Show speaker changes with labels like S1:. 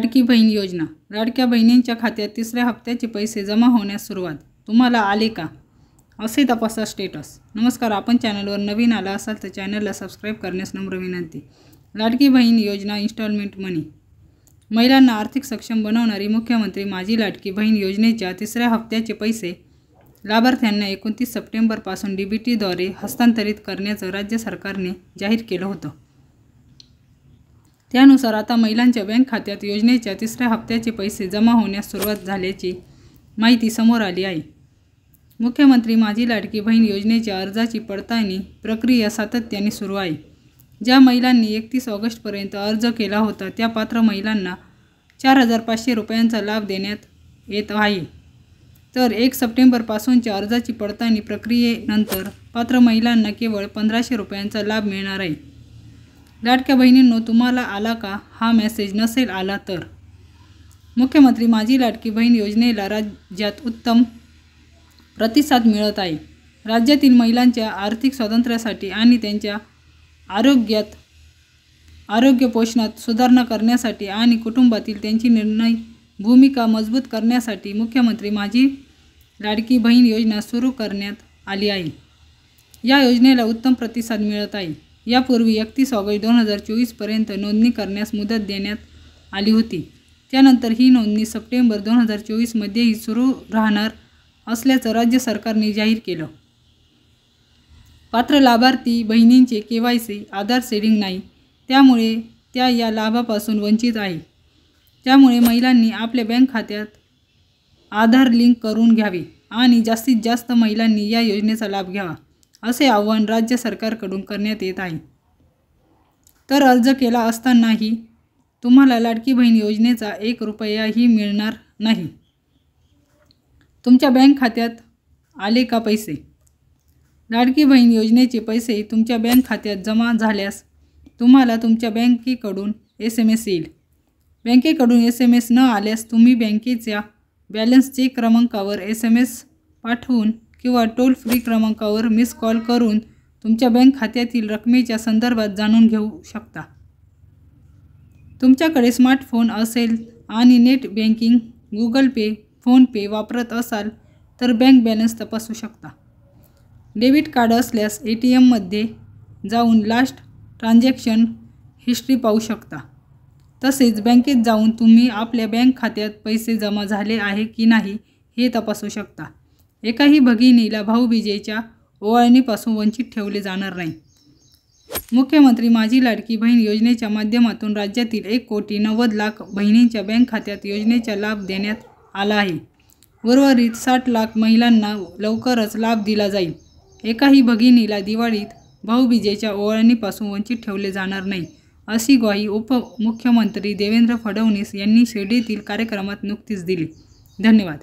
S1: लाडकी बहीण योजना. लाडक्या बहिणींच्या खात्यात तिसऱ्या हप्त्याचे पैसे जमा होण्यास सुरुवात. तुम्हाला आले का? असे तपासा स्टेटस. नमस्कार, आपण चॅनलवर नवीन आला असाल तर चॅनलला सबस्क्राईब करण्यास नम्र विनंती. लाडकी बहीण योजना इन्स्टॉलमेंट मनी. महिलांना आर्थिक सक्षम बनवणारी मुख्यमंत्री माझी लाडकी बहीण योजनेच्या तिसऱ्या हप्त्याचे पैसे लाभार्थ्यांना 29 सप्टेंबरपासून DBTद्वारे हस्तांतरित करण्याचं राज्य सरकारने जाहीर केलं होतं. त्यानुसार आता महिलांच्या बँक खात्यात योजनेच्या तिसऱ्या हप्त्याचे पैसे जमा होण्यास सुरुवात झाल्याची माहिती समोर आली आहे. मुख्यमंत्री माझी लाडकी बहीण योजनेच्या अर्जाची पडताळणी प्रक्रिया सातत्याने सुरू आहे. ज्या महिलांनी 31 ऑगस्टपर्यंत अर्ज केला होता त्या पात्र महिलांना 4,500 रुपयांचा लाभ देण्यात येत आहे. तर 1 सप्टेंबरपासूनच्या अर्जाची पडताळणी प्रक्रियेनंतर पात्र महिलांना केवळ 1,500 रुपयांचा लाभ मिळणार आहे. लाडक्या बहिणींनो, तुम्हाला आला का? हा मेसेज नसेल आला तर मुख्यमंत्री माझी लाडकी बहीण योजनेला राज्यात उत्तम प्रतिसाद मिळत आहे. राज्यातील महिलांच्या आर्थिक स्वातंत्र्यासाठी आणि त्यांच्या आरोग्य पोषणात सुधारणा करण्यासाठी आणि कुटुंबातील त्यांची निर्णय भूमिका मजबूत करण्यासाठी मुख्यमंत्री माझी लाडकी बहीण योजना सुरू करण्यात आली आहे. या योजनेला उत्तम प्रतिसाद मिळत आहे. यापूर्वी 31 ऑगस्ट 2024 पर्यंत नोंदणी करण्यास मुदत देण्यात आली होती. त्यानंतर ही नोंदणी सप्टेंबर 2024 मध्येही सुरू राहणार असल्याचं राज्य सरकारने जाहीर केलं. पात्र लाभार्थी बहिणींचे KYC आधार सेडिंग नाही, त्यामुळे त्या या लाभापासून वंचित आहे. त्यामुळे महिलांनी आपल्या बँक खात्यात आधार लिंक करून घ्यावे आणि जास्तीत जास्त महिलांनी या योजनेचा लाभ घ्यावा, असे आवाहन राज्य सरकारकडून करण्यात येत आहे. तर अर्ज केला असतानाही तुम्हाला लाडकी बहीण योजनेचा 1 रुपयाही मिळणार नाही. तुमच्या बँक खात्यात आले का पैसे? लाडकी बहीण योजनेचे पैसे तुमच्या बँक खात्यात जमा झाल्यास तुम्हाला तुमच्या बँकेकडून SMS येईल. बँकेकडून SMS न आल्यास तुम्ही बँकेच्या बॅलन्स चेक क्रमांकावर SMS पाठवून किंवा टोल फ्री क्रमांकावर मिस कॉल करून तुमच्या बँक खात्यातील रकमेच्या संदर्भात जाणून घेऊ शकता. तुमच्याकडे स्मार्टफोन असेल आणि नेट बँकिंग, गुगल पे, फोनपे वापरत असाल तर बँक बॅलन्स तपासू शकता. डेबिट कार्ड असल्यास ATMमध्ये जाऊन लास्ट ट्रान्झॅक्शन हिस्ट्री पाहू शकता. तसेच बँकेत जाऊन तुम्ही आपल्या बँक खात्यात पैसे जमा झाले आहे की नाही हे तपासू शकता. एकाही भगिनीला भाऊबीजेच्या ओवाळणीपासून वंचित ठेवले जाणार नाही. मुख्यमंत्री माझी लाडकी बहीण योजनेच्या माध्यमातून राज्यातील 1,90,00,000 बहिणींच्या बँक खात्यात योजनेचा लाभ देण्यात आला आहे. उर्वरित 60 लाख महिलांना लवकरच लाभ दिला जाईल. एकाही भगिनीला दिवाळीत भाऊबीजेच्या ओवाळणीपासून वंचित ठेवले जाणार नाही, अशी ग्वाही उपमुख्यमंत्री देवेंद्र फडणवीस यांनी शिर्डीतील कार्यक्रमात नुकतीच दिली. धन्यवाद.